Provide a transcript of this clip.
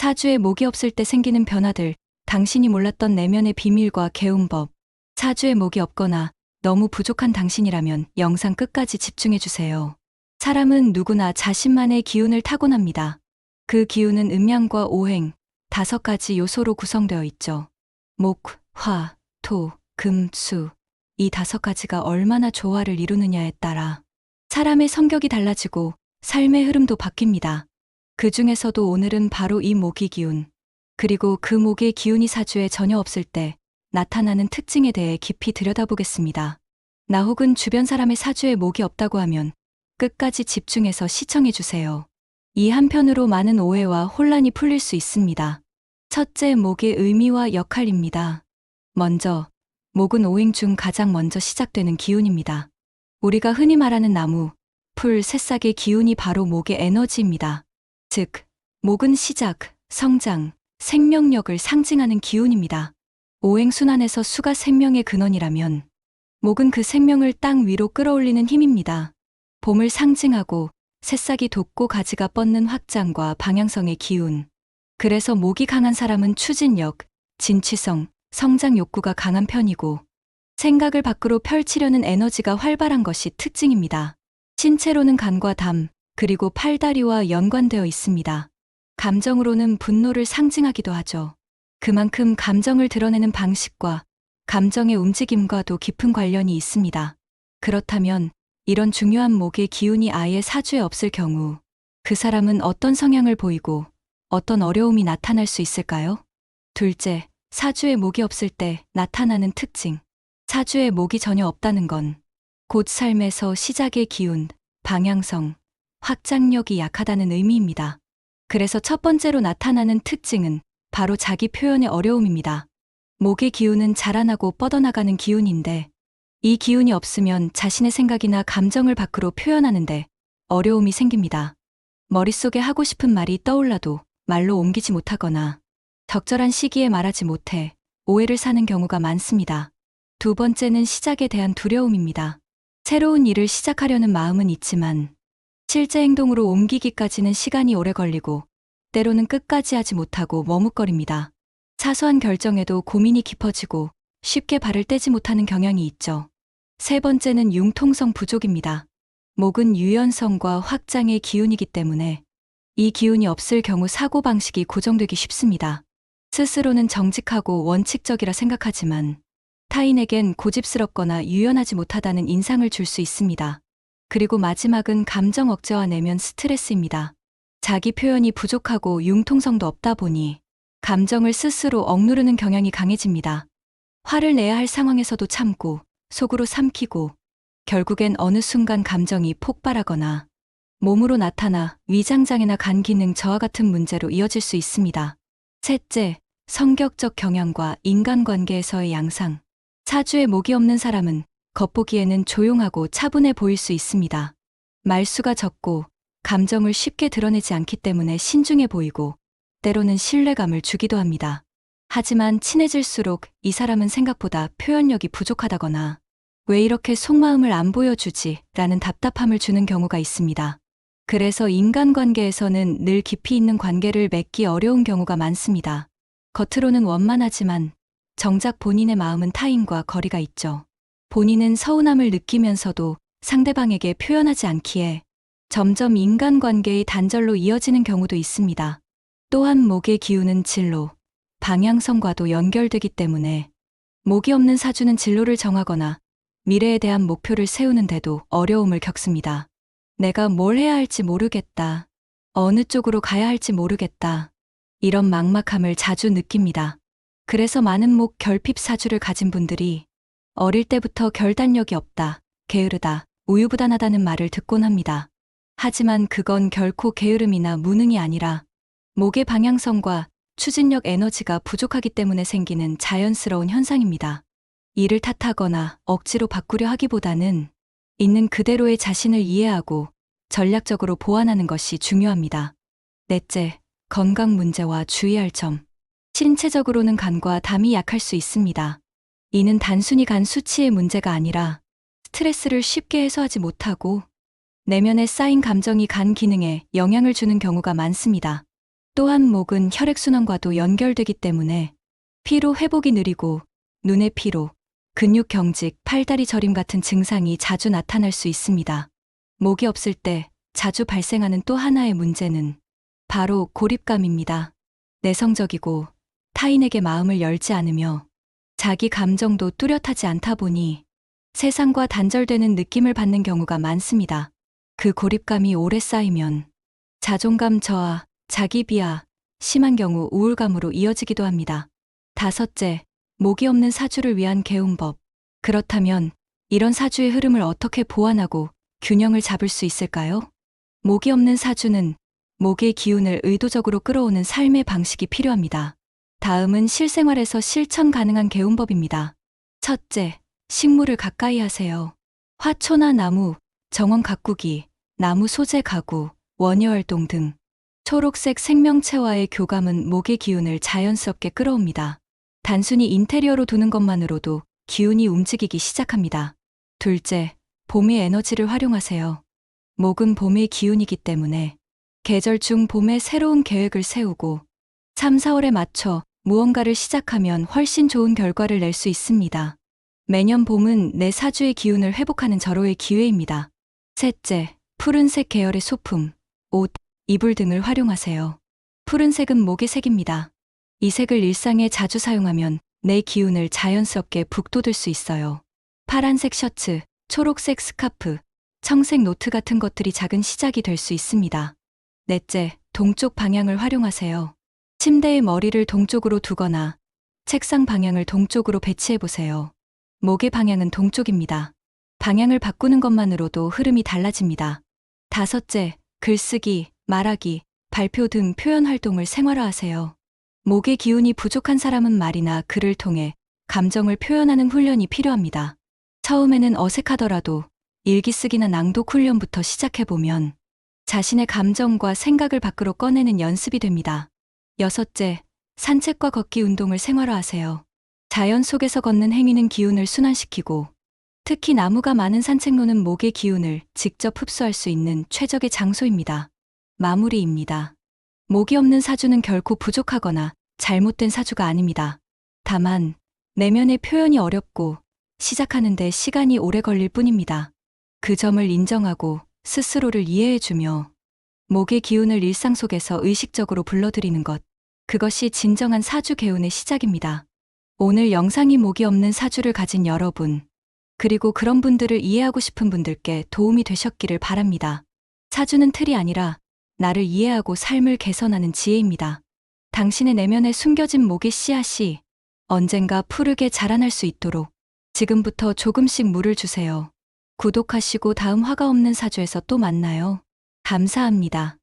사주에 목이 없을 때 생기는 변화들, 당신이 몰랐던 내면의 비밀과 개운법. 사주에 목이 없거나 너무 부족한 당신이라면 영상 끝까지 집중해주세요. 사람은 누구나 자신만의 기운을 타고납니다. 그 기운은 음양과 오행, 5가지 요소로 구성되어 있죠. 목, 화, 토, 금, 수. 이 5가지가 얼마나 조화를 이루느냐에 따라 사람의 성격이 달라지고 삶의 흐름도 바뀝니다. 그 중에서도 오늘은 바로 이 목의 기운, 그리고 그 목의 기운이 사주에 전혀 없을 때 나타나는 특징에 대해 깊이 들여다보겠습니다. 나 혹은 주변 사람의 사주에 목이 없다고 하면 끝까지 집중해서 시청해주세요. 이 한편으로 많은 오해와 혼란이 풀릴 수 있습니다. 첫째, 목의 의미와 역할입니다. 먼저, 목은 오행 중 가장 먼저 시작되는 기운입니다. 우리가 흔히 말하는 나무, 풀, 새싹의 기운이 바로 목의 에너지입니다. 즉, 목은 시작, 성장, 생명력을 상징하는 기운입니다. 오행순환에서 수가 생명의 근원이라면 목은 그 생명을 땅 위로 끌어올리는 힘입니다. 봄을 상징하고 새싹이 돋고 가지가 뻗는 확장과 방향성의 기운. 그래서 목이 강한 사람은 추진력, 진취성, 성장 욕구가 강한 편이고 생각을 밖으로 펼치려는 에너지가 활발한 것이 특징입니다. 신체로는 간과 담, 그리고 팔다리와 연관되어 있습니다. 감정으로는 분노를 상징하기도 하죠. 그만큼 감정을 드러내는 방식과 감정의 움직임과도 깊은 관련이 있습니다. 그렇다면 이런 중요한 목의 기운이 아예 사주에 없을 경우 그 사람은 어떤 성향을 보이고 어떤 어려움이 나타날 수 있을까요? 둘째, 사주에 목이 없을 때 나타나는 특징. 사주에 목이 전혀 없다는 건 곧 삶에서 시작의 기운, 방향성, 확장력이 약하다는 의미입니다. 그래서 첫 번째로 나타나는 특징은 바로 자기 표현의 어려움입니다. 목의 기운은 자라나고 뻗어나가는 기운인데 이 기운이 없으면 자신의 생각이나 감정을 밖으로 표현하는데 어려움이 생깁니다. 머릿속에 하고 싶은 말이 떠올라도 말로 옮기지 못하거나 적절한 시기에 말하지 못해 오해를 사는 경우가 많습니다. 두 번째는 시작에 대한 두려움입니다. 새로운 일을 시작하려는 마음은 있지만 실제 행동으로 옮기기까지는 시간이 오래 걸리고 때로는 끝까지 하지 못하고 머뭇거립니다. 사소한 결정에도 고민이 깊어지고 쉽게 발을 떼지 못하는 경향이 있죠. 세 번째는 융통성 부족입니다. 목은 유연성과 확장의 기운이기 때문에 이 기운이 없을 경우 사고방식이 고정되기 쉽습니다. 스스로는 정직하고 원칙적이라 생각하지만 타인에겐 고집스럽거나 유연하지 못하다는 인상을 줄 수 있습니다. 그리고 마지막은 감정 억제와 내면 스트레스입니다. 자기 표현이 부족하고 융통성도 없다 보니 감정을 스스로 억누르는 경향이 강해집니다. 화를 내야 할 상황에서도 참고 속으로 삼키고 결국엔 어느 순간 감정이 폭발하거나 몸으로 나타나 위장장애나 간 기능 저하 같은 문제로 이어질 수 있습니다. 셋째, 성격적 경향과 인간관계에서의 양상. 사주에 목이 없는 사람은 겉보기에는 조용하고 차분해 보일 수 있습니다. 말수가 적고 감정을 쉽게 드러내지 않기 때문에 신중해 보이고 때로는 신뢰감을 주기도 합니다. 하지만 친해질수록 이 사람은 생각보다 표현력이 부족하다거나 왜 이렇게 속마음을 안 보여주지? 라는 답답함을 주는 경우가 있습니다. 그래서 인간관계에서는 늘 깊이 있는 관계를 맺기 어려운 경우가 많습니다. 겉으로는 원만하지만 정작 본인의 마음은 타인과 거리가 있죠. 본인은 서운함을 느끼면서도 상대방에게 표현하지 않기에 점점 인간관계의 단절로 이어지는 경우도 있습니다. 또한 목의 기운은 진로, 방향성과도 연결되기 때문에 목이 없는 사주는 진로를 정하거나 미래에 대한 목표를 세우는데도 어려움을 겪습니다. 내가 뭘 해야 할지 모르겠다. 어느 쪽으로 가야 할지 모르겠다. 이런 막막함을 자주 느낍니다. 그래서 많은 목 결핍 사주를 가진 분들이 어릴 때부터 결단력이 없다, 게으르다, 우유부단하다는 말을 듣곤 합니다. 하지만 그건 결코 게으름이나 무능이 아니라 목의 방향성과 추진력 에너지가 부족하기 때문에 생기는 자연스러운 현상입니다. 이를 탓하거나 억지로 바꾸려 하기보다는 있는 그대로의 자신을 이해하고 전략적으로 보완하는 것이 중요합니다. 넷째, 건강 문제와 주의할 점. 신체적으로는 간과 담이 약할 수 있습니다. 이는 단순히 간 수치의 문제가 아니라 스트레스를 쉽게 해소하지 못하고 내면에 쌓인 감정이 간 기능에 영향을 주는 경우가 많습니다. 또한 목은 혈액순환과도 연결되기 때문에 피로 회복이 느리고 눈의 피로, 근육 경직, 팔다리 저림 같은 증상이 자주 나타날 수 있습니다. 목이 없을 때 자주 발생하는 또 하나의 문제는 바로 고립감입니다. 내성적이고 타인에게 마음을 열지 않으며 자기 감정도 뚜렷하지 않다 보니 세상과 단절되는 느낌을 받는 경우가 많습니다. 그 고립감이 오래 쌓이면 자존감 저하, 자기 비하, 심한 경우 우울감으로 이어지기도 합니다. 다섯째, 목이 없는 사주를 위한 개운법. 그렇다면 이런 사주의 흐름을 어떻게 보완하고 균형을 잡을 수 있을까요? 목이 없는 사주는 목의 기운을 의도적으로 끌어오는 삶의 방식이 필요합니다. 다음은 실생활에서 실천 가능한 개운법입니다. 첫째, 식물을 가까이 하세요. 화초나 나무, 정원 가꾸기, 나무 소재 가구, 원예 활동 등 초록색 생명체와의 교감은 목의 기운을 자연스럽게 끌어옵니다. 단순히 인테리어로 두는 것만으로도 기운이 움직이기 시작합니다. 둘째, 봄의 에너지를 활용하세요. 목은 봄의 기운이기 때문에 계절 중 봄에 새로운 계획을 세우고 3, 4월에 맞춰 무언가를 시작하면 훨씬 좋은 결과를 낼 수 있습니다. 매년 봄은 내 사주의 기운을 회복하는 절호의 기회입니다. 셋째, 푸른색 계열의 소품, 옷, 이불 등을 활용하세요. 푸른색은 목의 색입니다. 이 색을 일상에 자주 사용하면 내 기운을 자연스럽게 북돋을 수 있어요. 파란색 셔츠, 초록색 스카프, 청색 노트 같은 것들이 작은 시작이 될 수 있습니다. 넷째, 동쪽 방향을 활용하세요. 침대의 머리를 동쪽으로 두거나 책상 방향을 동쪽으로 배치해보세요. 목의 방향은 동쪽입니다. 방향을 바꾸는 것만으로도 흐름이 달라집니다. 다섯째, 글쓰기, 말하기, 발표 등 표현 활동을 생활화하세요. 목의 기운이 부족한 사람은 말이나 글을 통해 감정을 표현하는 훈련이 필요합니다. 처음에는 어색하더라도 일기 쓰기나 낭독 훈련부터 시작해보면 자신의 감정과 생각을 밖으로 꺼내는 연습이 됩니다. 여섯째, 산책과 걷기 운동을 생활화하세요. 자연 속에서 걷는 행위는 기운을 순환시키고 특히 나무가 많은 산책로는 목의 기운을 직접 흡수할 수 있는 최적의 장소입니다. 마무리입니다. 목이 없는 사주는 결코 부족하거나 잘못된 사주가 아닙니다. 다만 내면의 표현이 어렵고 시작하는데 시간이 오래 걸릴 뿐입니다. 그 점을 인정하고 스스로를 이해해주며 목의 기운을 일상 속에서 의식적으로 불러들이는 것, 그것이 진정한 사주 개운의 시작입니다. 오늘 영상이 목이 없는 사주를 가진 여러분, 그리고 그런 분들을 이해하고 싶은 분들께 도움이 되셨기를 바랍니다. 사주는 틀이 아니라 나를 이해하고 삶을 개선하는 지혜입니다. 당신의 내면에 숨겨진 목의 씨앗이 언젠가 푸르게 자라날 수 있도록 지금부터 조금씩 물을 주세요. 구독하시고 다음 화가 없는 사주에서 또 만나요. 감사합니다.